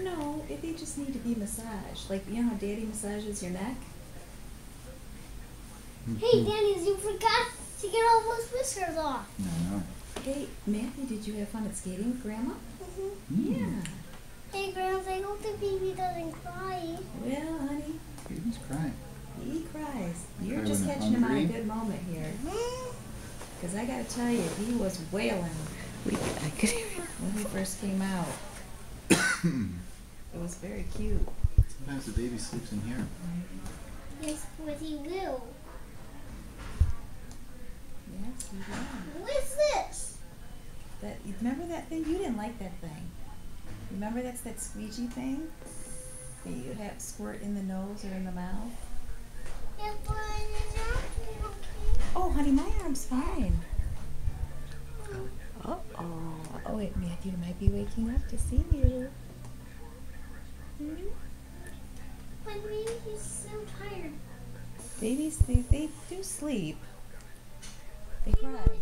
No, they just need to be massaged. Like, you know how Daddy massages your neck? Hey, Dennis, you forgot to get all those whiskers off. No. Hey, Matthew, did you have fun at skating with Grandma? Yeah. Hey, Grams, I hope the baby doesn't cry. Well, honey, Baby's crying. he cries. You're Cry just when they're catching him on a hungry? good moment here. Because I got to tell you, he was wailing I could hear it. when he first came out. It was very cute. Sometimes the baby sleeps in here. Yes, but he will. Yes, he will. What's this? Remember that thing? You didn't like that thing. Remember that's that squeegee thing? That you have squirt in the nose or in the mouth? Yes, but it's not okay. Oh, honey, my arm's fine. Uh-oh. Oh, wait, Matthew might be waking up to see you. But maybe he's so tired. Babies, they do sleep. They cry.